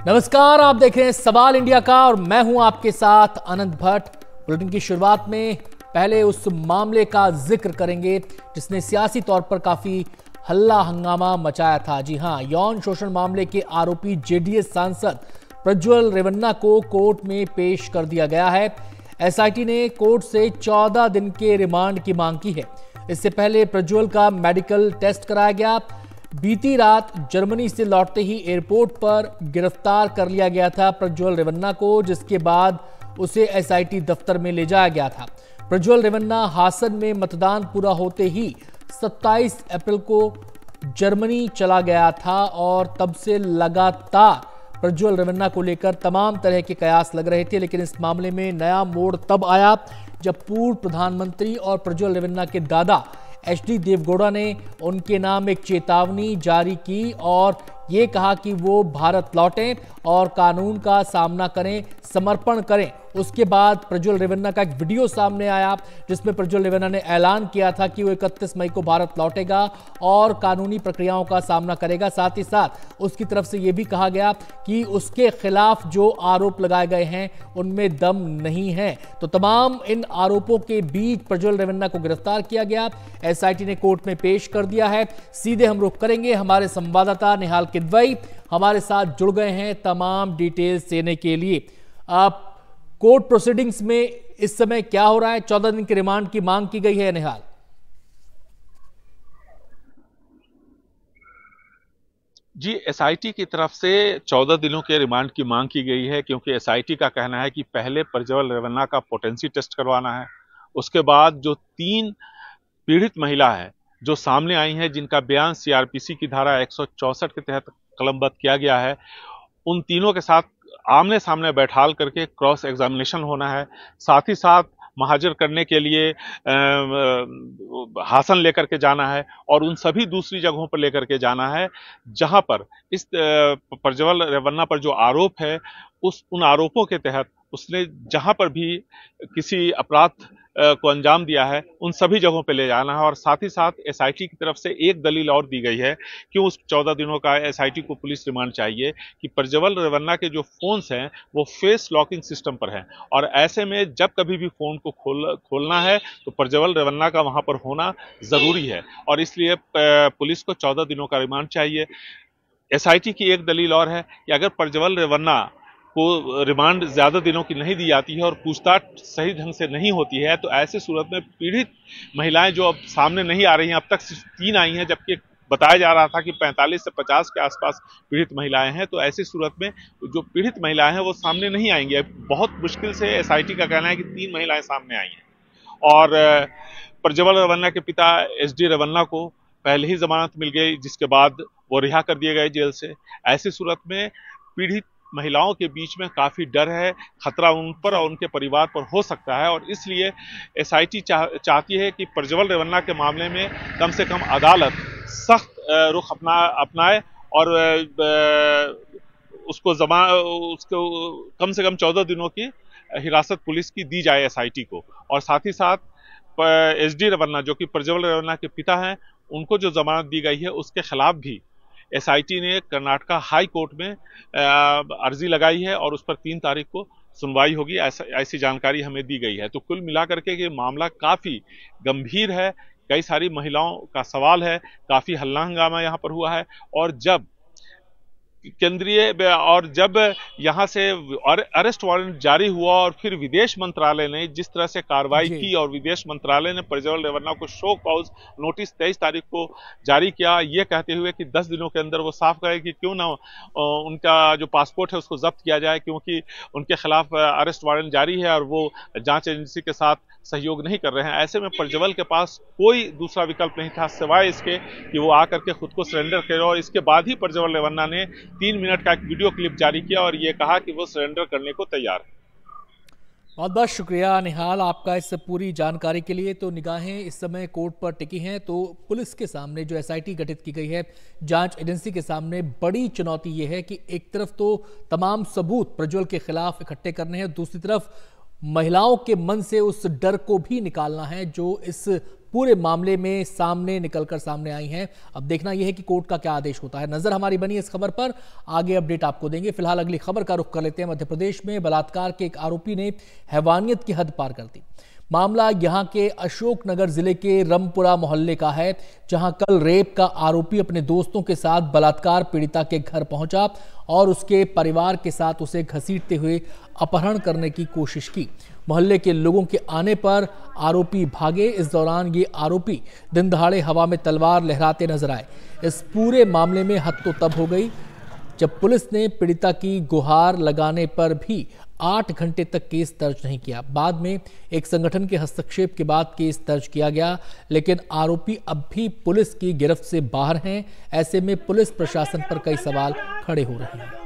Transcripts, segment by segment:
नमस्कार, आप देख रहे हैं सवाल इंडिया का और मैं हूं आपके साथ अनंत भट्ट। बुलेटिन की शुरुआत में पहले उस मामले का जिक्र करेंगे जिसने सियासी तौर पर काफी हल्ला हंगामा मचाया था। जी हां, यौन शोषण मामले के आरोपी जेडीएस सांसद प्रज्वल रेवन्ना को कोर्ट में पेश कर दिया गया है। एसआईटी ने कोर्ट से 14 दिन के रिमांड की मांग की है। इससे पहले प्रज्वल का मेडिकल टेस्ट कराया गया। बीती रात जर्मनी से लौटते ही एयरपोर्ट पर गिरफ्तार कर लिया गया था प्रज्वल रेवन्ना को, जिसके बाद उसे एसआईटी दफ्तर में ले जाया गया था। प्रज्वल रेवन्ना हासन में मतदान पूरा होते ही 27 अप्रैल को जर्मनी चला गया था और तब से लगातार प्रज्वल रेवन्ना को लेकर तमाम तरह के कयास लग रहे थे। लेकिन इस मामले में नया मोड़ तब आया जब पूर्व प्रधानमंत्री और प्रज्वल रेवन्ना के दादा एचडी देवगौड़ा ने उनके नाम एक चेतावनी जारी की और ये कहा कि वो भारत लौटें और कानून का सामना करें, समर्पण करें। उसके बाद प्रज्वल रेवन्ना का एक वीडियो सामने आया जिसमें प्रज्वल रेवन्ना ने ऐलान किया था कि वो 31 मई को भारत लौटेगा और कानूनी प्रक्रियाओं का सामना करेगा। साथ ही साथ उसकी तरफ से ये भी कहा गया कि उसके खिलाफ जो आरोप लगाए गए हैं उनमें दम नहीं है। तो तमाम इन आरोपों के बीच प्रज्वल रेवन्ना को गिरफ्तार किया गया, एसआईटी ने कोर्ट में पेश कर दिया है। सीधे हम रुख करेंगे, हमारे संवाददाता निहाल किदवई हमारे साथ जुड़ गए हैं तमाम डिटेल्स देने के लिए। आप कोर्ट प्रोसीडिंग्स में इस समय क्या हो रहा है? 14 दिन के रिमांड की मांग की गई है निहाल। जी, एसआईटी की तरफ से 14 दिनों के रिमांड की मांग की गई है, क्योंकि एसआईटी का कहना है कि पहले प्रज्वल रेवन्ना का पोटेंसी टेस्ट करवाना है। उसके बाद जो 3 पीड़ित महिला है जो सामने आई हैं, जिनका बयान सीआरपीसी की धारा 164 के तहत कलमबद्ध किया गया है, उन तीनों के साथ आमने सामने बैठाल करके क्रॉस एग्जामिनेशन होना है। साथ ही साथ महाजर करने के लिए हासन लेकर के जाना है और उन सभी दूसरी जगहों पर लेकर के जाना है जहां पर इस प्रज्वल रेवन्ना पर जो आरोप है उन आरोपों के तहत उसने जहां पर भी किसी अपराध को अंजाम दिया है उन सभी जगहों पे ले जाना है। और साथ ही साथ एसआईटी की तरफ से एक दलील और दी गई है कि उस 14 दिनों का एसआईटी को पुलिस रिमांड चाहिए कि प्रज्वल रेवन्ना के जो फोन्स हैं वो फेस लॉकिंग सिस्टम पर हैं और ऐसे में जब कभी भी फोन को खोलना है तो प्रज्वल रेवन्ना का वहां पर होना जरूरी है और इसलिए पुलिस को 14 दिनों का रिमांड चाहिए। एसआईटी की एक दलील और है कि अगर प्रज्वल रेवन्ना को रिमांड ज्यादा दिनों की नहीं दी जाती है और पूछताछ सही ढंग से नहीं होती है तो ऐसे सूरत में पीड़ित महिलाएं जो अब सामने नहीं आ रही हैं, अब तक सिर्फ 3 आई हैं जबकि बताया जा रहा था कि 45 से 50 के आसपास पीड़ित महिलाएं हैं, तो ऐसी सूरत में जो पीड़ित महिलाएं हैं वो सामने नहीं आएंगी। बहुत मुश्किल से एसआईटी का कहना है कि 3 महिलाएं सामने आई हैं और प्रज्वल रेवन्ना के पिता एचडी रेवन्ना को पहले ही जमानत मिल गई, जिसके बाद वो रिहा कर दिए गए जेल से। ऐसी सूरत में पीड़ित महिलाओं के बीच में काफी डर है, खतरा उन पर और उनके परिवार पर हो सकता है और इसलिए एसआईटी चाहती है कि प्रज्वल रेवन्ना के मामले में कम से कम अदालत सख्त रुख अपनाए और उसको कम से कम 14 दिनों की हिरासत पुलिस की दी जाए एसआईटी को। और साथ ही साथ एचडी रेवन्ना जो कि प्रज्वल रेवन्ना के पिता हैं, उनको जो जमानत दी गई है उसके खिलाफ भी एसआईटी ने कर्नाटका हाई कोर्ट में अर्जी लगाई है और उस पर 3 तारीख को सुनवाई होगी, ऐसी जानकारी हमें दी गई है। तो कुल मिलाकर के ये मामला काफी गंभीर है, कई सारी महिलाओं का सवाल है, काफी हल्ला हंगामा यहाँ पर हुआ है और जब यहाँ से अरेस्ट वारंट जारी हुआ और फिर विदेश मंत्रालय ने जिस तरह से कार्रवाई की और विदेश मंत्रालय ने प्रज्वल रेवन्ना को शो कॉज नोटिस 23 तारीख को जारी किया, ये कहते हुए कि 10 दिनों के अंदर वो साफ करे कि क्यों ना उनका जो पासपोर्ट है उसको जब्त किया जाए, क्योंकि उनके खिलाफ अरेस्ट वारंट जारी है और वो जांच एजेंसी के साथ सहयोग नहीं कर रहे हैं। ऐसे में प्रज्वल के पास कोई दूसरा विकल्प नहीं था सिवाय इसके कि वो आकर के खुद को सरेंडर करे और इसके बाद ही प्रज्वल रेवन्ना ने 3 मिनट का एक वीडियो क्लिप जारी किया और ये कहा कि वो सरेंडर करने को तैयार है। बहुत बहुत शुक्रिया निहाल आपका इस पूरी जानकारी के लिए। तो निगाहें इस समय कोर्ट पर टिकी हैं, तो पुलिस के सामने जो एसआईटी गठित की गई है, जांच एजेंसी के सामने बड़ी चुनौती ये है कि एक तरफ तो तमाम सबूत प्रज्वल के खिलाफ इकट्ठे करने हैं, दूसरी तरफ महिलाओं के मन से उस डर को भी निकालना है जो इस पूरे मामले में सामने निकलकर सामने आई हैं। अब देखना यह है कि कोर्ट का क्या आदेश होता है। नजर हमारी बनी इस खबर पर, आगे अपडेट आपको देंगे। फिलहाल अगली खबर का रुख कर लेते हैं। मध्य प्रदेश में बलात्कार के एक आरोपी ने हैवानियत की हद पार कर दी। मामला यहां के अशोकनगर जिले के रमपुरा मोहल्ले का है, जहां कल रेप का आरोपी अपने दोस्तों के साथ बलात्कार पीड़िता के घर पहुंचा और उसके परिवार के साथ उसे घसीटते हुए अपहरण करने की कोशिश की। मोहल्ले के लोगों के आने पर आरोपी भागे। इस दौरान ये आरोपी दिन दहाड़े हवा में तलवार लहराते नजर आए। इस पूरे मामले में हद तो तब हो गई जब पुलिस ने पीड़िता की गुहार लगाने पर भी 8 घंटे तक केस दर्ज नहीं किया। बाद में एक संगठन के हस्तक्षेप के बाद केस दर्ज किया गया, लेकिन आरोपी अब भी पुलिस की गिरफ्त से बाहर हैं। ऐसे में पुलिस प्रशासन पर कई सवाल खड़े हो रहे हैं।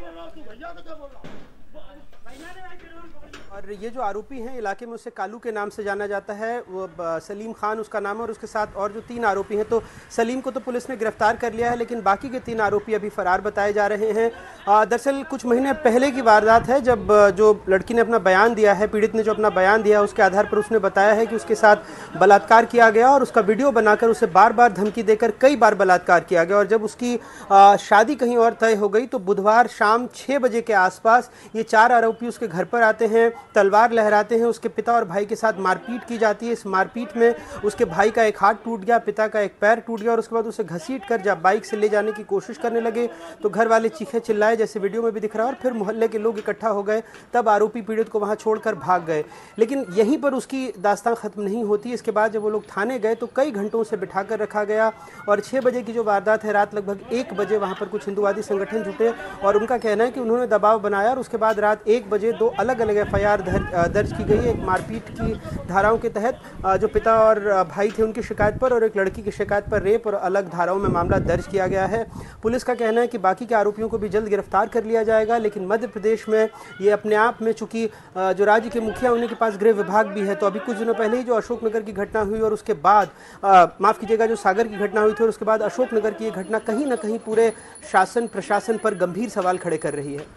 और ये जो आरोपी हैं इलाके में उसे कालू के नाम से जाना जाता है, वो सलीम खान उसका नाम है, और उसके साथ और जो 3 आरोपी हैं, तो सलीम को तो पुलिस ने गिरफ्तार कर लिया है, लेकिन बाकी के 3 आरोपी अभी फरार बताए जा रहे हैं। दरअसल कुछ महीने पहले की वारदात है, जब जो लड़की ने अपना बयान दिया है, पीड़ित ने जो अपना बयान दिया, उसके आधार पर उसने बताया है कि उसके साथ बलात्कार किया गया और उसका वीडियो बनाकर उसे बार बार धमकी देकर कई बार बलात्कार किया गया। और जब उसकी शादी कहीं और तय हो गई तो बुधवार शाम 6 बजे के आसपास ये 4 आरोपी उसके घर पर आते हैं, तलवार लहराते हैं। उसके पिता और भाई के साथ मारपीट की जाती है। इस मारपीट में उसके भाई का एक हाथ टूट गया, पिता का एक पैर टूट गया, और उसके बाद उसे घसीट कर जब बाइक से ले जाने की कोशिश करने लगे तो घर वाले चीखे चिल्लाए, जैसे वीडियो में भी दिख रहा है, और फिर मोहल्ले के लोग इकट्ठा हो गए। तब आरोपी पीड़ित को वहां छोड़कर भाग गए। लेकिन यहीं पर उसकी दास्तान खत्म नहीं होती। इसके बाद जब वो लोग थाने गए तो कई घंटों से बिठा कर रखा गया, और 6 बजे की जो वारदात है, रात लगभग 1 बजे वहां पर कुछ हिंदुवादी संगठन जुटे और उनका कहना है कि उन्होंने दबाव बनाया, और उसके बाद रात 1 बजे 2 अलग अलग एफआईआर दर्ज की गई। एक मारपीट की धाराओं के तहत जो पिता और भाई थे उनकी शिकायत पर, और एक लड़की की शिकायत पर रेप और अलग धाराओं में मामला दर्ज किया गया है। पुलिस का कहना है कि बाकी के आरोपियों को भी जल्द गिरफ्तार कर लिया जाएगा। लेकिन मध्य प्रदेश में ये अपने आप में, चूंकि जो राज्य के मुखिया उन्हीं के पास गृह विभाग भी है, तो अभी कुछ दिनों पहले ही जो अशोकनगर की घटना हुई और उसके बाद माफ कीजिएगा जो सागर की घटना हुई थी और उसके बाद अशोकनगर की ये घटना कहीं ना कहीं पूरे शासन प्रशासन पर गंभीर सवाल खड़े कर रही है।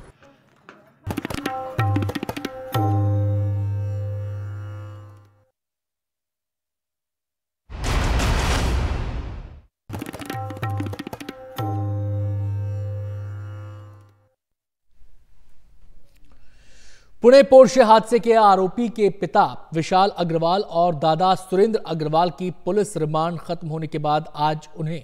पुणे पोर्शे हादसे के आरोपी के पिता विशाल अग्रवाल और दादा सुरेंद्र अग्रवाल की पुलिस रिमांड खत्म होने के बाद आज उन्हें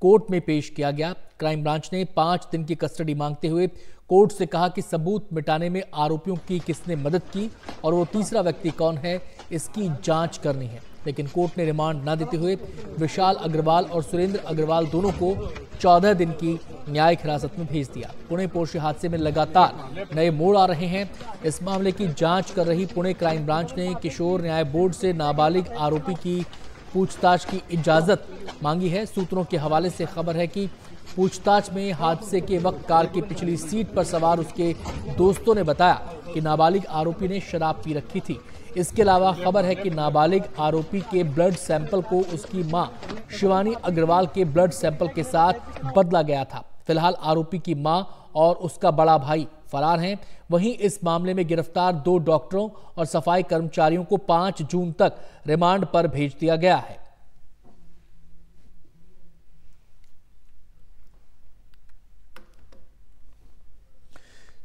कोर्ट में पेश किया गया। क्राइम ब्रांच ने 5 दिन की कस्टडी मांगते हुए कोर्ट से कहा कि सबूत मिटाने में आरोपियों की किसने मदद की और वो तीसरा व्यक्ति कौन है, इसकी जांच करनी है। लेकिन कोर्ट ने रिमांड न देते हुए विशाल अग्रवाल और सुरेंद्र अग्रवाल दोनों को 14 दिन की न्यायिक हिरासत में भेज दिया। पुणे पोर्शे हादसे में लगातार नए मोड़ आ रहे हैं। इस मामले की जांच कर रही पुणे क्राइम ब्रांच ने किशोर न्याय बोर्ड से नाबालिग आरोपी की पूछताछ की इजाजत मांगी है। सूत्रों के हवाले से खबर है कि पूछताछ में हादसे के वक्त कार की पिछली सीट पर सवार उसके दोस्तों ने बताया कि नाबालिग आरोपी ने शराब पी रखी थी। इसके अलावा खबर है कि नाबालिग आरोपी के ब्लड सैंपल को उसकी मां शिवानी अग्रवाल के ब्लड सैंपल के साथ बदला गया था। फिलहाल आरोपी की मां और उसका बड़ा भाई फरार हैं। वहीं इस मामले में गिरफ्तार 2 डॉक्टरों और सफाई कर्मचारियों को 5 जून तक रिमांड पर भेज दिया गया है।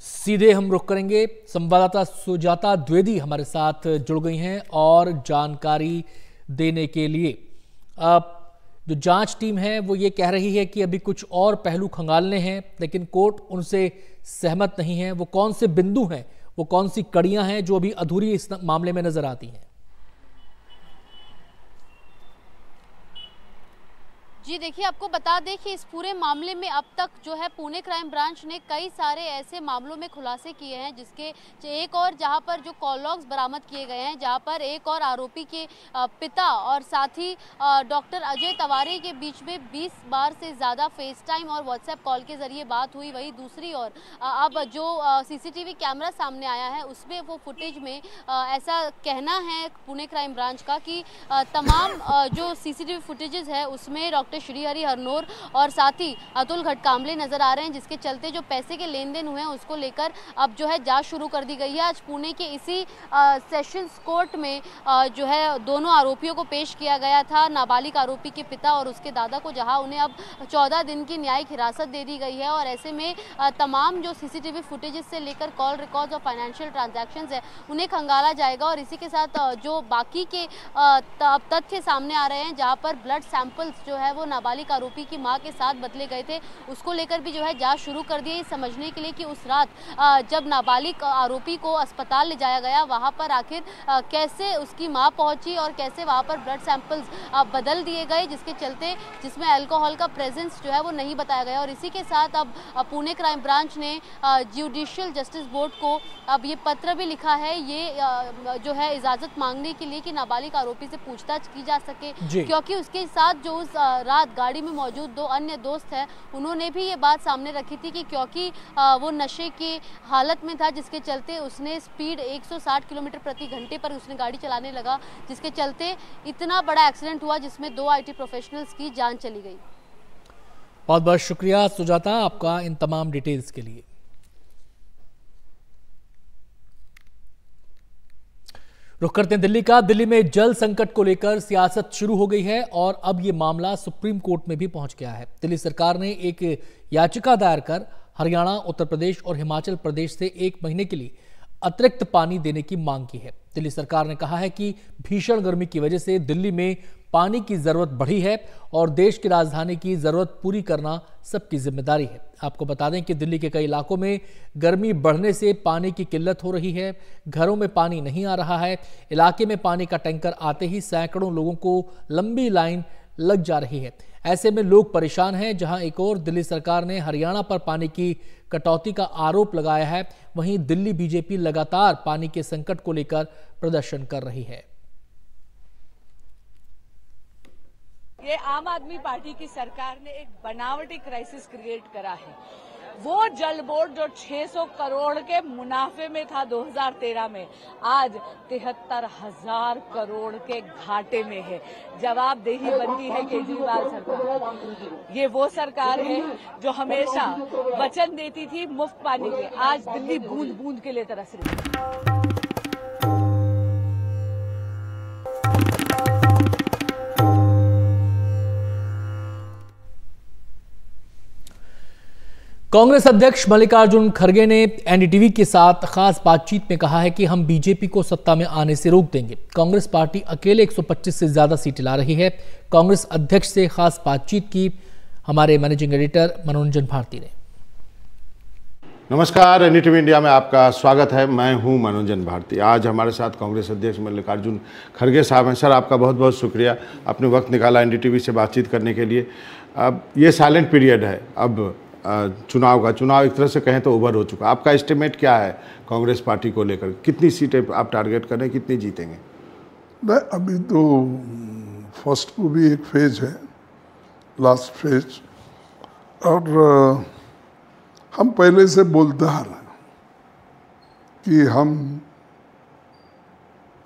सीधे हम रुख करेंगे, संवाददाता सुजाता द्विवेदी हमारे साथ जुड़ गई हैं और जानकारी देने के लिए। जो जांच टीम है वो ये कह रही है कि अभी कुछ और पहलू खंगालने हैं, लेकिन कोर्ट उनसे सहमत नहीं है। वो कौन से बिंदु हैं, वो कौन सी कड़ियां हैं जो अभी अधूरी इस मामले में नजर आती हैं? जी देखिए, आपको बता दें कि इस पूरे मामले में अब तक जो है पुणे क्राइम ब्रांच ने कई सारे ऐसे मामलों में खुलासे किए हैं, जिसके एक और जहां पर जो कॉल लॉग्स बरामद किए गए हैं, जहां पर एक और आरोपी के पिता और साथ ही डॉक्टर अजय तवारे के बीच में 20 बार से ज़्यादा फेस टाइम और व्हाट्सएप कॉल के जरिए बात हुई। वही दूसरी ओर अब जो सीसीटीवी कैमरा सामने आया है उसमें वो फुटेज में ऐसा कहना है पुणे क्राइम ब्रांच का कि तमाम जो सीसीटीवी फुटेजेस है उसमें डॉक्टर चलते श्रीहरि हरनौर और साथ ही अतुल घटकामले नजर आ रहे हैं, जिसके चलते जो पैसे के लेन देन हुए हैं उसको लेकर अब जो है जांच शुरू कर दी गई है। आज पुणे के इसी सेशंस कोर्ट में जो है दोनों आरोपियों को पेश किया गया था, नाबालिग आरोपी के पिता और उसके दादा को, जहां उन्हें अब 14 दिन की न्यायिक हिरासत दे दी गई है। और ऐसे में तमाम जो सीसीटीवी फुटेजेस से लेकर कॉल रिकॉर्ड्स और फाइनेंशियल ट्रांजैक्शंस है उन्हें खंगाला जाएगा। और इसी के साथ जो बाकी के तथ्य सामने आ रहे हैं, जहां पर ब्लड सैंपल्स जो है वो नाबालिग आरोपी की मां के साथ बदले गए थे, उसको लेकर भी जो है जांच शुरू कर दी है, समझने के लिए कि उस रात जब नाबालिग आरोपी को अस्पताल ले जाया गया वहां पर आखिर कैसे उसकी मां पहुंची और कैसे वहां पर ब्लड सैंपल्स बदल दिए गए, जिसके चलते जिसमें अल्कोहल का प्रेजेंस जो है वो नहीं बताया गया। और इसी के साथ अब पुणे क्राइम ब्रांच ने जुडिशियल जस्टिस बोर्ड को अब ये पत्र भी लिखा है, ये जो है इजाजत मांगने के लिए कि नाबालिग आरोपी से पूछताछ की जा सके, क्योंकि उसके साथ जो उस रात गाड़ी में मौजूद 2 अन्य दोस्त हैं उन्होंने भी ये बात सामने रखी थी कि क्योंकि वो नशे की हालत में था, जिसके चलते उसने स्पीड 160 किलोमीटर प्रति घंटे पर उसने गाड़ी चलाने लगा, जिसके चलते इतना बड़ा एक्सीडेंट हुआ जिसमें 2 IT प्रोफेशनल्स की जान चली गई। बहुत बहुत शुक्रिया सुजाता आपका इन तमाम डिटेल्स के लिए। रुख करते हैं दिल्ली का। दिल्ली में जल संकट को लेकर सियासत शुरू हो गई है और अब यह मामला सुप्रीम कोर्ट में भी पहुंच गया है। दिल्ली सरकार ने एक याचिका दायर कर हरियाणा, उत्तर प्रदेश और हिमाचल प्रदेश से 1 महीने के लिए अतिरिक्त पानी देने की मांग की है। दिल्ली सरकार ने कहा है कि भीषण गर्मी की वजह से दिल्ली में पानी की जरूरत बढ़ी है और देश की राजधानी की जरूरत पूरी करना सबकी जिम्मेदारी है। आपको बता दें कि दिल्ली के कई इलाकों में गर्मी बढ़ने से पानी की किल्लत हो रही है, घरों में पानी नहीं आ रहा है। इलाके में पानी का टैंकर आते ही सैकड़ों लोगों को लंबी लाइन लग जा रही है। ऐसे में लोग परेशान हैं। जहां एक और दिल्ली सरकार ने हरियाणा पर पानी की कटौती का आरोप लगाया है, वहीं दिल्ली बीजेपी लगातार पानी के संकट को लेकर प्रदर्शन कर रही है। ये आम आदमी पार्टी की सरकार ने एक बनावटी क्राइसिस क्रिएट करा है। वो जल बोर्ड जो 600 करोड़ के मुनाफे में था 2013 में, आज 73,000 करोड़ के घाटे में है। जवाबदेही बनती है केजरीवाल सरकार। ये वो सरकार है जो हमेशा वचन देती थी मुफ्त पानी के, आज दिल्ली बूंद बूंद के लिए तरस रही है। कांग्रेस अध्यक्ष मल्लिकार्जुन खड़गे ने एनडीटीवी के साथ खास बातचीत में कहा है कि हम बीजेपी को सत्ता में आने से रोक देंगे। कांग्रेस पार्टी अकेले 125 से ज्यादा सीटें ला रही है। कांग्रेस अध्यक्ष से खास बातचीत की हमारे मैनेजिंग एडिटर मनोरंजन भारती ने। नमस्कार, एनडीटीवी इंडिया में आपका स्वागत है। मैं हूं मनोरंजन भारती। आज हमारे साथ कांग्रेस अध्यक्ष मल्लिकार्जुन खड़गे साहब हैं। सर, आपका बहुत बहुत शुक्रिया, आपने वक्त निकाला एनडीटीवी से बातचीत करने के लिए। अब ये साइलेंट पीरियड है, अब चुनाव एक तरह से कहें तो ओवर हो चुका। आपका एस्टिमेट क्या है कांग्रेस पार्टी को लेकर? कितनी सीटें आप टारगेट कर रहे हैं, कितनी जीतेंगे? नहीं, अभी तो फर्स्ट को भी एक फेज है, लास्ट फेज, और हम पहले से बोलते आ रहे हैं कि हम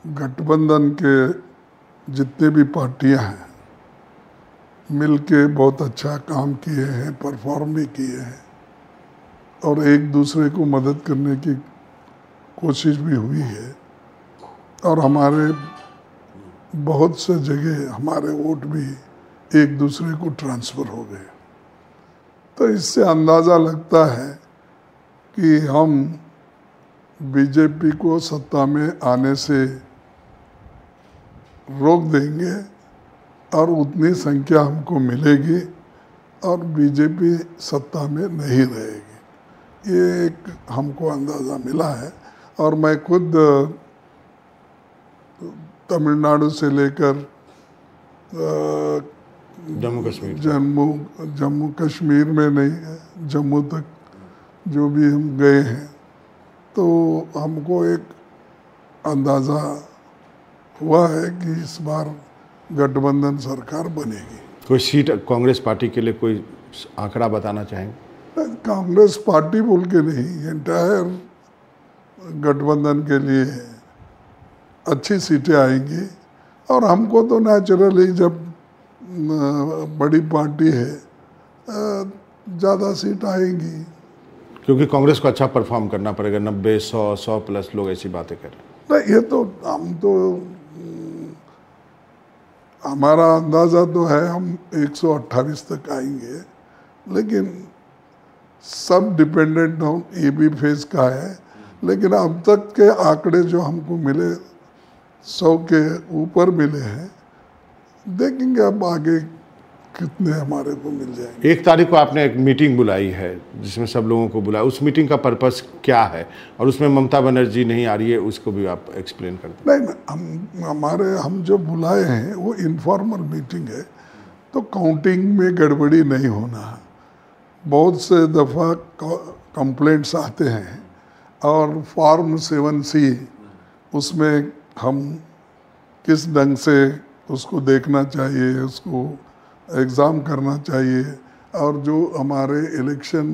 गठबंधन के जितने भी पार्टियां हैं मिलके बहुत अच्छा काम किए हैं, परफॉर्म भी किए हैं और एक दूसरे को मदद करने की कोशिश भी हुई है। और हमारे बहुत से जगह हमारे वोट भी एक दूसरे को ट्रांसफ़र हो गए। तो इससे अंदाज़ा लगता है कि हम बीजेपी को सत्ता में आने से रोक देंगे और उतनी संख्या हमको मिलेगी और बीजेपी सत्ता में नहीं रहेगी। ये एक हमको अंदाज़ा मिला है। और मैं खुद तमिलनाडु से लेकर जम्मू कश्मीर में नहीं, जम्मू तक जो भी हम गए हैं, तो हमको एक अंदाज़ा हुआ है कि इस बार गठबंधन सरकार बनेगी। कोई सीट कांग्रेस पार्टी के लिए कोई आंकड़ा बताना चाहेंगे? कांग्रेस पार्टी बोल के नहीं, एंटायर गठबंधन के लिए अच्छी सीटें आएंगी। और हमको तो नेचुरली जब बड़ी पार्टी है, ज़्यादा सीट आएंगी। क्योंकि कांग्रेस को अच्छा परफॉर्म करना पड़ेगा, 90, 100 प्लस लोग ऐसी बातें कर रहे हैं। नहीं, ये तो हम तो हमारा अंदाज़ा तो है हम 128 तक आएंगे, लेकिन सब डिपेंडेंट ऑन AB फेज का है। लेकिन अब तक के आंकड़े जो हमको मिले 100 के ऊपर मिले हैं, देखेंगे अब आगे कितने हमारे को मिल जाएंगे। 1 तारीख को आपने एक मीटिंग बुलाई है जिसमें सब लोगों को बुलाया, उस मीटिंग का पर्पस क्या है और उसमें ममता बनर्जी नहीं आ रही है, उसको भी आप एक्सप्लेन कर दें। नहीं, हम जो बुलाए हैं वो इनफॉर्मल मीटिंग है, तो काउंटिंग में गड़बड़ी नहीं होना। बहुत से दफ़ा कंप्लेंट्स आते हैं और फॉर्म 7C उसमें हम किस ढंग से उसको देखना चाहिए, उसको एग्ज़ाम करना चाहिए, और जो हमारे इलेक्शन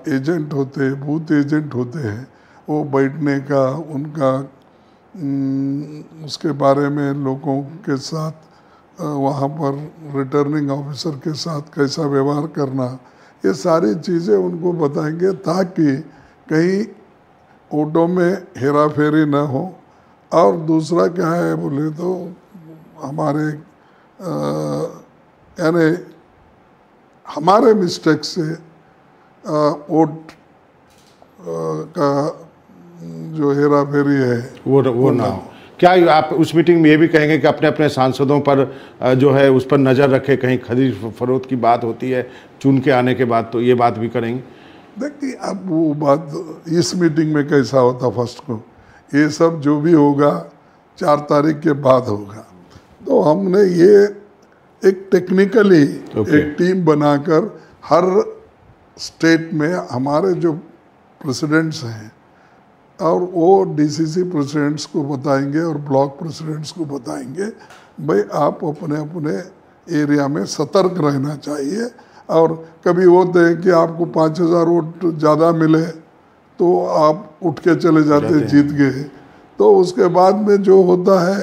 एजेंट होते हैं, बूथ एजेंट होते हैं, वो बैठने का उनका उसके बारे में लोगों के साथ वहाँ पर रिटर्निंग ऑफिसर के साथ कैसा व्यवहार करना, ये सारी चीज़ें उनको बताएंगे ताकि कहीं वोटों में हेरा फेरी न हो। और दूसरा क्या है बोले तो हमारे यानी हमारे मिस्टेक से वोट का जो हेरा फेरी है वो ना हो। क्या आप उस मीटिंग में ये भी कहेंगे कि अपने अपने सांसदों पर जो है उस पर नज़र रखे, कहीं खरीद फरोख्त की बात होती है चुन के आने के बाद, तो ये बात भी करेंगे? देखिए, अब वो बात इस मीटिंग में कैसा होता, फर्स्ट को ये सब जो भी होगा 4 तारीख के बाद होगा। तो हमने ये एक टेक्निकली एक टीम बनाकर हर स्टेट में हमारे जो प्रेसिडेंट्स हैं और वो DCC प्रेसिडेंट्स को बताएंगे और ब्लॉक प्रेसिडेंट्स को बताएंगे, भाई आप अपने अपने एरिया में सतर्क रहना चाहिए। और कभी होते हैं कि आपको 5000 वोट ज़्यादा मिले तो आप उठ के चले जाते जीत गए, तो उसके बाद में जो होता है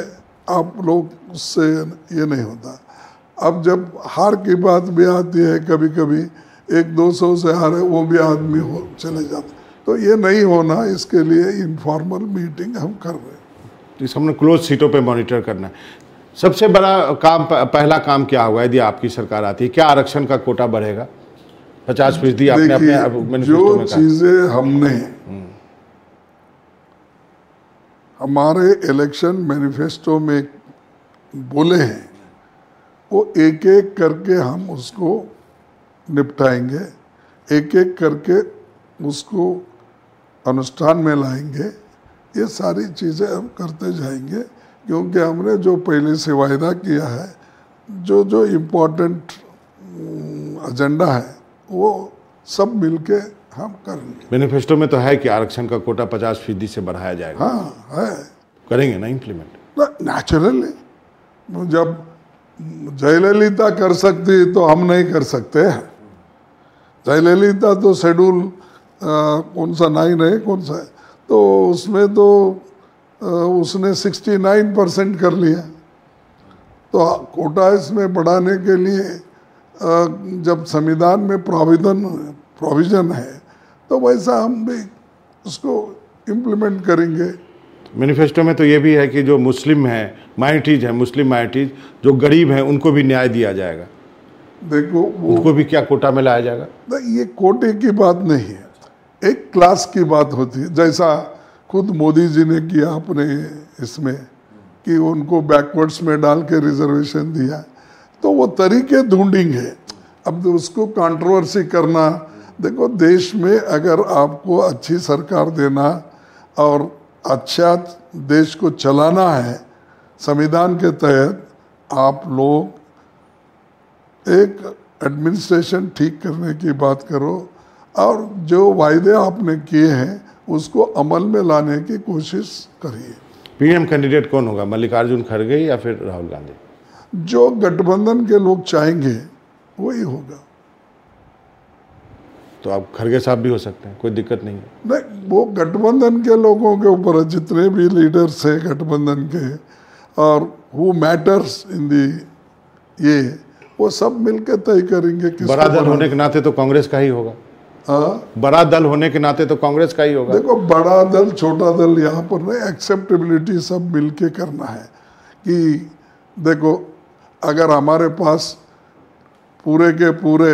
आप लोग उससे ये नहीं होता। अब जब हार की बात भी आती है, कभी कभी 100-200 से हारे वो भी आदमी हो चले जाते, तो ये नहीं होना, इसके लिए इनफॉर्मल मीटिंग हम कर रहे हैं। इस हमने क्लोज सीटों पे मॉनिटर करना है। सबसे बड़ा काम, पहला काम क्या होगा यदि आपकी सरकार आती है? क्या आरक्षण का कोटा बढ़ेगा? 50% आपने अपने जो चीज़ें हमने हमारे इलेक्शन मैनिफेस्टो में बोले हैं वो एक एक करके हम उसको निपटाएंगे, एक एक करके उसको अनुष्ठान में लाएंगे। ये सारी चीज़ें हम करते जाएंगे, क्योंकि हमने जो पहले से वायदा किया है, जो जो इम्पोर्टेंट एजेंडा है वो सब मिलके हम करेंगे। मैनिफेस्टो में तो है कि आरक्षण का कोटा 50% से बढ़ाया जाएगा। हाँ है, करेंगे ना इम्प्लीमेंट? नेचुरली, जब जयललिता कर सकती तो हम नहीं कर सकते। जयललिता तो शेड्यूल कौन सा 9 है, कौन सा है, तो उसमें तो उसने 69% कर लिया। तो कोटा इसमें बढ़ाने के लिए जब संविधान में प्रोविजन है तो वैसा हम भी उसको इम्प्लीमेंट करेंगे। मैनिफेस्टो में तो ये भी है कि जो मुस्लिम हैं, माइनॉरिटीज हैं, मुस्लिम माइनॉरिटीज जो गरीब हैं उनको भी न्याय दिया जाएगा। देखो उनको भी क्या कोटा में लाया जाएगा? ये कोटे की बात नहीं है, एक क्लास की बात होती है। जैसा खुद मोदी जी ने किया अपने इसमें कि उनको बैकवर्ड्स में डाल के रिजर्वेशन दिया, तो वो तरीके ढूंढेंगे। अब उसको कंट्रोवर्सी करना, देखो देश में अगर आपको अच्छी सरकार देना और अच्छा देश को चलाना है संविधान के तहत, आप लोग एक एडमिनिस्ट्रेशन ठीक करने की बात करो और जो वायदे आपने किए हैं उसको अमल में लाने की कोशिश करिए। PM कैंडिडेट कौन होगा, मल्लिकार्जुन खड़गे या फिर राहुल गांधी? जो गठबंधन के लोग चाहेंगे वही होगा। तो आप खड़गे साहब भी हो सकते हैं, कोई दिक्कत नहीं है। नहीं, वो गठबंधन के लोगों के ऊपर है, जितने भी लीडर्स हैं गठबंधन के, और हु मैटर्स इन दी ये वो सब मिलकर तय करेंगे। बड़ा दल होने के नाते तो कांग्रेस का ही होगा। बड़ा दल होने के नाते तो कांग्रेस का ही होगा। देखो, बड़ा दल छोटा दल यहाँ पर नहीं, एक्सेप्टेबिलिटी सब मिलके करना है। कि देखो, अगर हमारे पास पूरे के पूरे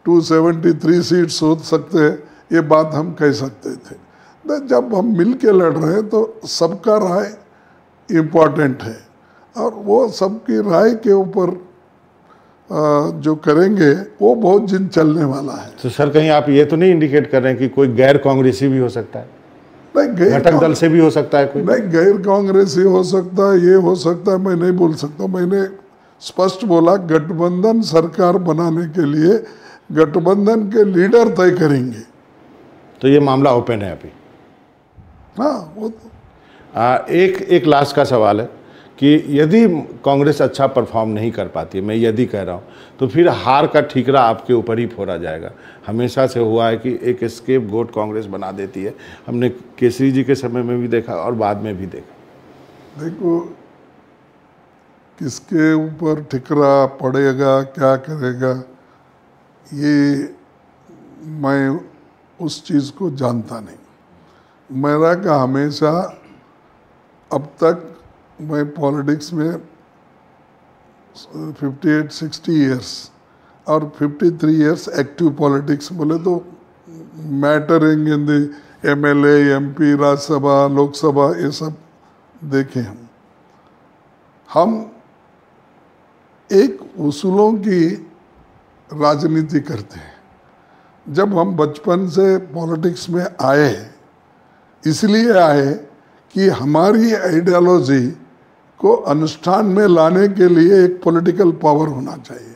273 सीट्स हो सकते हैं, ये बात हम कह सकते थे। जब हम मिल के लड़ रहे हैं तो सबका राय इम्पोर्टेंट है, और वो सबकी राय के ऊपर जो करेंगे वो बहुत दिन चलने वाला है। तो सर, कहीं आप ये तो नहीं इंडिकेट कर रहे हैं कि कोई गैर कांग्रेसी भी हो सकता है? नहीं, घटक दल से भी हो सकता है कोई? नहीं, गैर कांग्रेसी हो सकता है, ये हो सकता है, मैं नहीं बोल सकता। मैंने स्पष्ट बोला, गठबंधन सरकार बनाने के लिए गठबंधन के लीडर तय करेंगे। तो ये मामला ओपन है अभी? हाँ, वो एक लास्ट का सवाल है कि यदि कांग्रेस अच्छा परफॉर्म नहीं कर पाती है, मैं यदि कह रहा हूँ, तो फिर हार का ठीकरा आपके ऊपर ही फोड़ा जाएगा। हमेशा से हुआ है कि एक स्केप गोट कांग्रेस बना देती है। हमने केसरी जी के समय में भी देखा और बाद में भी देखा। देखो, किसके ऊपर ठिकरा पड़ेगा, क्या करेगा, ये मैं उस चीज़ को जानता नहीं। मेरा का हमेशा अब तक मैं पॉलिटिक्स में 58-60 ईयर्स और 53 ईयर्स एक्टिव पॉलिटिक्स, बोले तो mattering in the MLA, MP, Rajya Sabha, Lok Sabha, ये सब देखे हम एक उसूलों की राजनीति करते हैं। जब हम बचपन से पॉलिटिक्स में आए, इसलिए आए कि हमारी आइडियोलॉजी को अनुष्ठान में लाने के लिए एक पॉलिटिकल पावर होना चाहिए,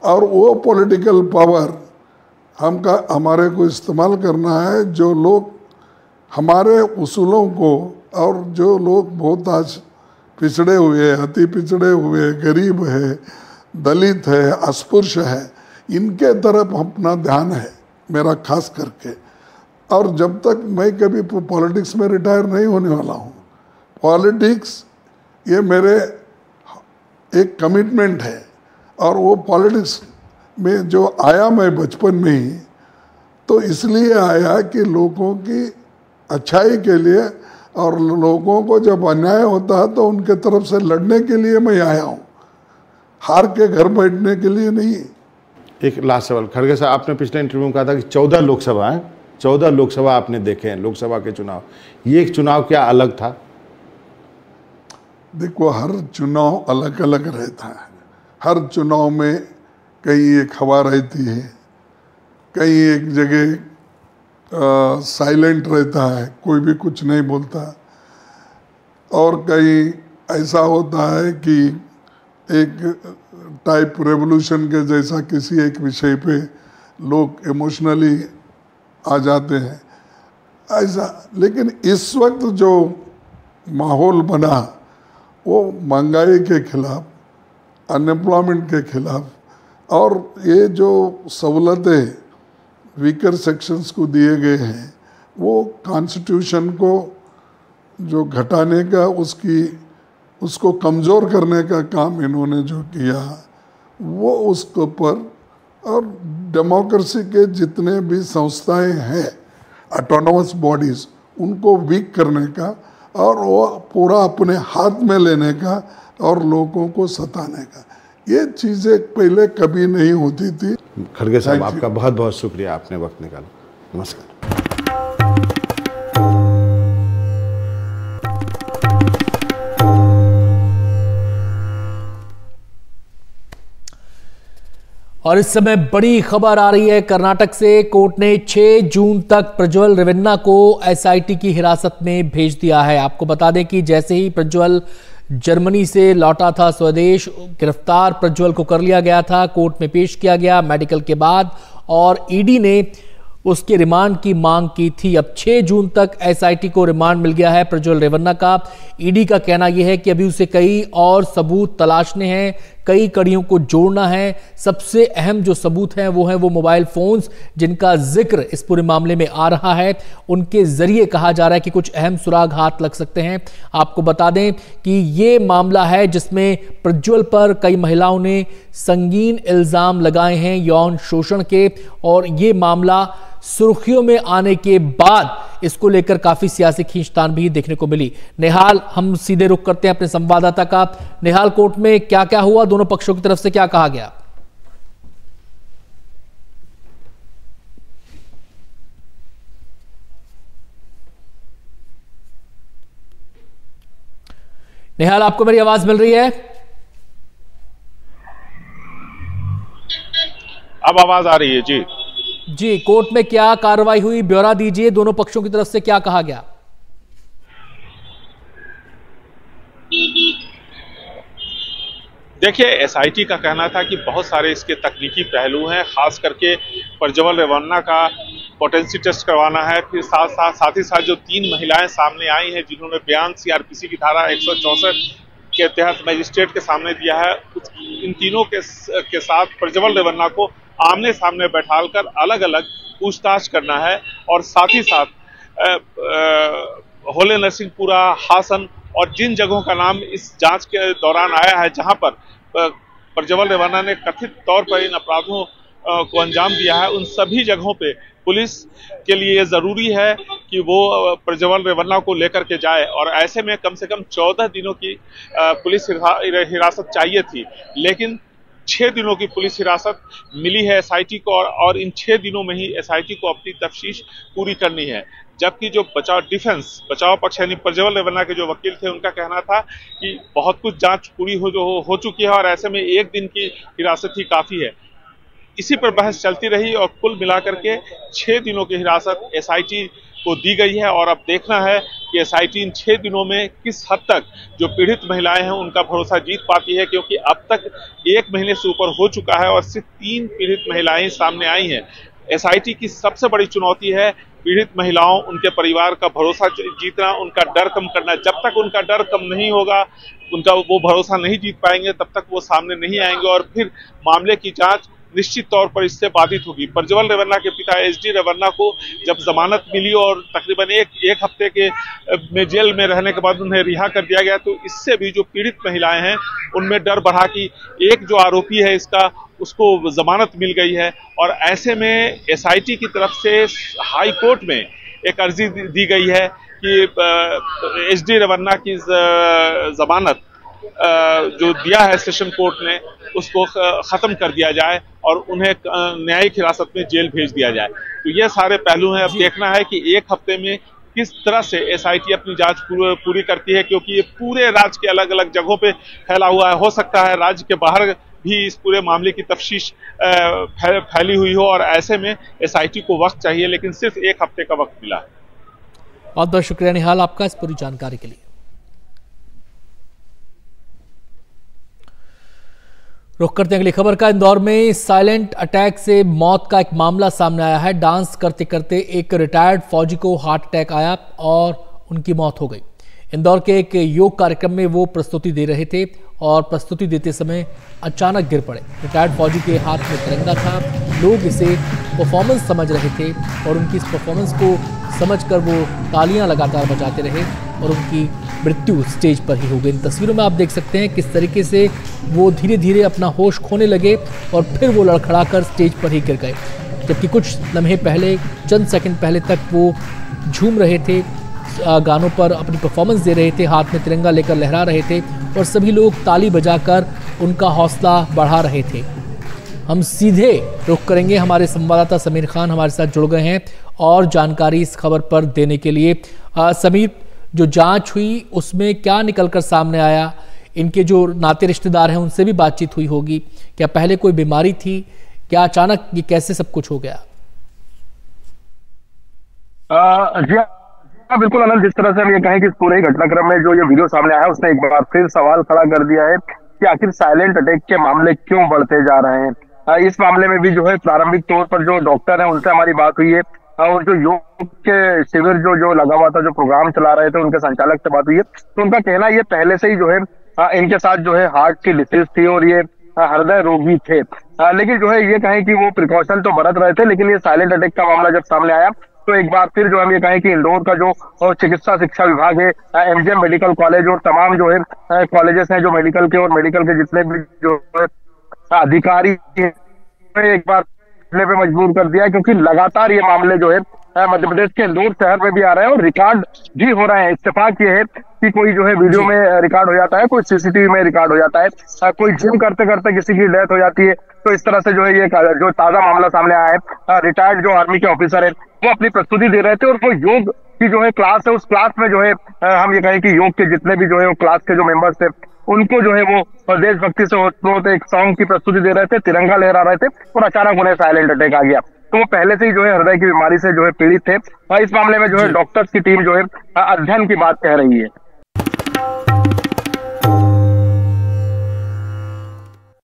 और वो पॉलिटिकल पावर हमारे को इस्तेमाल करना है। जो लोग हमारे उसूलों को, और जो लोग बहुत आज पिछड़े हुए, अति पिछड़े हुए, गरीब है, दलित है, अस्पृश्य है, इनके तरफ अपना ध्यान है मेरा खास करके। और जब तक मैं कभी पॉलिटिक्स में रिटायर नहीं होने वाला हूँ। पॉलिटिक्स ये मेरे एक कमिटमेंट है, और वो पॉलिटिक्स में जो आया मैं बचपन में ही, तो इसलिए आया कि लोगों की अच्छाई के लिए, और लोगों को जब अन्याय होता है तो उनके तरफ से लड़ने के लिए मैं आया हूँ, हार के घर बैठने के लिए नहीं। एक लास्ट सवाल, खड़गे साहब, आपने पिछले इंटरव्यू में कहा था कि 14 लोकसभा हैं, 14 लोकसभा आपने देखे हैं, लोकसभा के चुनाव। ये एक चुनाव क्या अलग था? देखो, हर चुनाव अलग अलग रहता है। हर चुनाव में कहीं एक हवा रहती है, कहीं एक जगह साइलेंट रहता है, कोई भी कुछ नहीं बोलता, और कहीं ऐसा होता है कि एक टाइप रेवोल्यूशन के जैसा किसी एक विषय पे लोग इमोशनली आ जाते हैं, ऐसा। लेकिन इस वक्त जो माहौल बना, वो महंगाई के खिलाफ, अनएम्प्लॉयमेंट के खिलाफ, और ये जो सहूलतें वीकर सेक्शंस को दिए गए हैं, वो कॉन्स्टिट्यूशन को जो घटाने का, उसको कमज़ोर करने का काम इन्होंने जो किया, वो उसके ऊपर, और डेमोक्रेसी के जितने भी संस्थाएं हैं, ऑटोनोमस बॉडीज़, उनको वीक करने का, और वो पूरा अपने हाथ में लेने का, और लोगों को सताने का, ये चीज़ें पहले कभी नहीं होती थी। खड़गे साहब, आपका बहुत बहुत शुक्रिया, आपने वक्त निकाला। नमस्कार। और इस समय बड़ी खबर आ रही है कर्नाटक से। कोर्ट ने 6 जून तक प्रज्वल रेवन्ना को एसआईटी की हिरासत में भेज दिया है। आपको बता दें कि जैसे ही प्रज्वल जर्मनी से लौटा था स्वदेश, गिरफ्तार प्रज्वल को कर लिया गया था, कोर्ट में पेश किया गया मेडिकल के बाद, और ईडी ने उसके रिमांड की मांग की थी। अब 6 जून तक एसआईटी को रिमांड मिल गया है प्रज्वल रेवन्ना का। ईडी का कहना यह है कि अभी उसे कई और सबूत तलाशने हैं, कई कड़ियों को जोड़ना है। सबसे अहम जो सबूत हैं वो है वो मोबाइल फोन्स जिनका जिक्र इस पूरे मामले में आ रहा है। उनके जरिए कहा जा रहा है कि कुछ अहम सुराग हाथ लग सकते हैं। आपको बता दें कि ये मामला है जिसमें प्रज्वल पर कई महिलाओं ने संगीन इल्जाम लगाए हैं यौन शोषण के, और ये मामला सुर्खियों में आने के बाद इसको लेकर काफी सियासी खींचतान भी देखने को मिली। निहाल, हम सीधे रुख करते हैं अपने संवाददाता का। निहाल, कोर्ट में क्या क्या हुआ, दोनों पक्षों की तरफ से क्या कहा गया? निहाल, आपको मेरी आवाज मिल रही है? अब आवाज आ रही है जी। जी, कोर्ट में क्या कार्रवाई हुई, ब्यौरा दीजिए, दोनों पक्षों की तरफ से क्या कहा गया? देखिए, एसआईटी का कहना था कि बहुत सारे इसके तकनीकी पहलू हैं, खास करके प्रज्वल रेवन्ना का पोटेंसी टेस्ट करवाना है। फिर साथ ही साथ जो 3 महिलाएं सामने आई हैं जिन्होंने बयान सीआरपीसी की धारा 164 के तहत मजिस्ट्रेट के सामने दिया है, इन तीनों के साथ प्रज्वल रेवन्ना को आमने सामने बैठाकर अलग अलग पूछताछ करना है। और साथ ही साथ होले नरसिंहपुरा, हासन और जिन जगहों का नाम इस जांच के दौरान आया है जहां पर प्रज्वल रेवन्ना ने कथित तौर पर इन अपराधों को अंजाम दिया है, उन सभी जगहों पे पुलिस के लिए ये जरूरी है कि वो प्रज्वल रेवन्ना को लेकर के जाए। और ऐसे में कम से कम 14 दिनों की पुलिस हिरासत चाहिए थी, लेकिन 6 दिनों की पुलिस हिरासत मिली है एसआईटी को, और इन 6 दिनों में ही एसआईटी को अपनी तफ्तीश पूरी करनी है। जबकि जो बचाव पक्ष यानी प्रज्वल रेवन्ना के जो वकील थे, उनका कहना था कि बहुत कुछ जांच पूरी हो चुकी है और ऐसे में 1 दिन की हिरासत ही काफी है। इसी पर बहस चलती रही और कुल मिलाकर के 6 दिनों की हिरासत एसआईटी को दी गई है। और अब देखना है कि एसआईटी इन 6 दिनों में किस हद तक जो पीड़ित महिलाएं हैं उनका भरोसा जीत पाती है, क्योंकि अब तक 1 महीने से ऊपर हो चुका है और सिर्फ 3 पीड़ित महिलाएं सामने आई हैं। एसआईटी की सबसे बड़ी चुनौती है पीड़ित महिलाओं, उनके परिवार का भरोसा जीतना, उनका डर कम करना। जब तक उनका डर कम नहीं होगा, उनका वो भरोसा नहीं जीत पाएंगे, तब तक वो सामने नहीं आएंगे और फिर मामले की जांच निश्चित तौर पर इससे बाधित होगी। प्रज्वल रेवन्ना के पिता एसडी रेवन्ना को जब जमानत मिली और तकरीबन एक हफ्ते के में जेल में रहने के बाद उन्हें रिहा कर दिया गया, तो इससे भी जो पीड़ित महिलाएं हैं उनमें डर बढ़ा कि एक जो आरोपी है इसका उसको जमानत मिल गई है। और ऐसे में एसआईटी की तरफ से हाई कोर्ट में एक अर्जी दी गई है कि एसडी रेवन्ना की जमानत जो दिया है सेशन कोर्ट ने उसको खत्म कर दिया जाए और उन्हें न्यायिक हिरासत में जेल भेज दिया जाए। तो ये सारे पहलू हैं। अब देखना है कि 1 हफ्ते में किस तरह से एसआईटी अपनी जांच पूरी करती है, क्योंकि ये पूरे राज्य के अलग अलग जगहों पे फैला हुआ है। हो सकता है राज्य के बाहर भी इस पूरे मामले की तफ्तीश फैली हुई हो और ऐसे में एसआईटी को वक्त चाहिए, लेकिन सिर्फ 1 हफ्ते का वक्त मिला है। बहुत बहुत शुक्रिया निहाल आपका इस पूरी जानकारी के लिए। रुक करते हैं अगली खबर का। इंदौर में साइलेंट अटैक से मौत का एक मामला सामने आया है। डांस करते करते एक रिटायर्ड फौजी को हार्ट अटैक आया और उनकी मौत हो गई। इंदौर के एक योग कार्यक्रम में वो प्रस्तुति दे रहे थे और प्रस्तुति देते समय अचानक गिर पड़े। रिटायर्ड फौजी के हाथ में तिरंगा था, लोग इसे परफॉर्मेंस समझ रहे थे और उनकी इस परफॉर्मेंस को समझकर वो तालियां लगातार बजाते रहे और उनकी मृत्यु स्टेज पर ही हो गई। इन तस्वीरों में आप देख सकते हैं किस तरीके से वो धीरे धीरे अपना होश खोने लगे और फिर वो लड़खड़ाकर स्टेज पर ही गिर गए। जबकि कुछ लम्हे पहले, चंद सेकंड पहले तक वो झूम रहे थे, गानों पर अपनी परफॉर्मेंस दे रहे थे, हाथ में तिरंगा लेकर लहरा रहे थे और सभी लोग ताली बजाकर उनका हौसला बढ़ा रहे थे। हम सीधे रुख करेंगे, हमारे संवाददाता समीर खान हमारे साथ जुड़ गए हैं और जानकारी इस खबर पर देने के लिए। समीर, जो जांच हुई उसमें क्या निकलकर सामने आया? इनके जो नाते रिश्तेदार हैं उनसे भी बातचीत हुई होगी। क्या पहले कोई बीमारी थी? क्या अचानक ये कैसे सब कुछ हो गया? जी हाँ, बिल्कुल आनंद, जिस तरह से हम ये कहें कि इस पूरे घटनाक्रम में जो ये वीडियो सामने आया है उसने एक बार फिर सवाल खड़ा कर दिया है कि आखिर साइलेंट अटैक के मामले क्यों बढ़ते जा रहे हैं। इस मामले में भी जो है प्रारंभिक तौर पर जो डॉक्टर हैं उनसे हमारी बात हुई है और जो योग के शिविर जो लगा हुआ था, जो प्रोग्राम चला रहे थे, उनके संचालक से बात हुई है, तो उनका कहना ये पहले से ही जो है इनके साथ जो है हार्ट की डिसीज थी और ये हृदय रोगी थे। लेकिन जो है ये कहें कि वो प्रिकॉशन तो बरत रहे थे, लेकिन ये साइलेंट अटैक का मामला जब सामने आया तो एक बार फिर जो हम ये कहें कि इंदौर का जो चिकित्सा शिक्षा विभाग है, एमजीएम मेडिकल कॉलेज और तमाम जो है कॉलेजेस हैं जो मेडिकल के, और मेडिकल के जितने भी जो अधिकारी एक बार पे मजबूर कर दिया, क्योंकि लगातार ये मामले जो है मध्य प्रदेश के इंदौर शहर में भी आ रहे हैं और रिकॉर्ड भी हो रहे हैं। इत्तेफाक ये है कि कोई जो है वीडियो में रिकॉर्ड हो जाता है, कोई सीसीटीवी में रिकॉर्ड हो जाता है, कोई जिम करते करते किसी की डेथ हो जाती है। तो इस तरह से जो है ये जो ताजा मामला सामने आया है, रिटायर्ड जो आर्मी के ऑफिसर है वो अपनी प्रस्तुति दे रहे थे और वो योग की जो है क्लास है, उस क्लास में जो है हम ये कहें कि योग के जितने भी जो है क्लास के जो मेंबर्स थे उनको जो है वो देशभक्ति से होते एक सॉन्ग की प्रस्तुति दे रहे थे, तिरंगा लहरा रहे थे और अचानक उन्हें साइलेंट अटैक आ गया। तो वो पहले से ही जो है हृदय की बीमारी से जो है पीड़ित थे। इस मामले में जो है डॉक्टर्स की टीम जो है अध्ययन की बात कह रही है।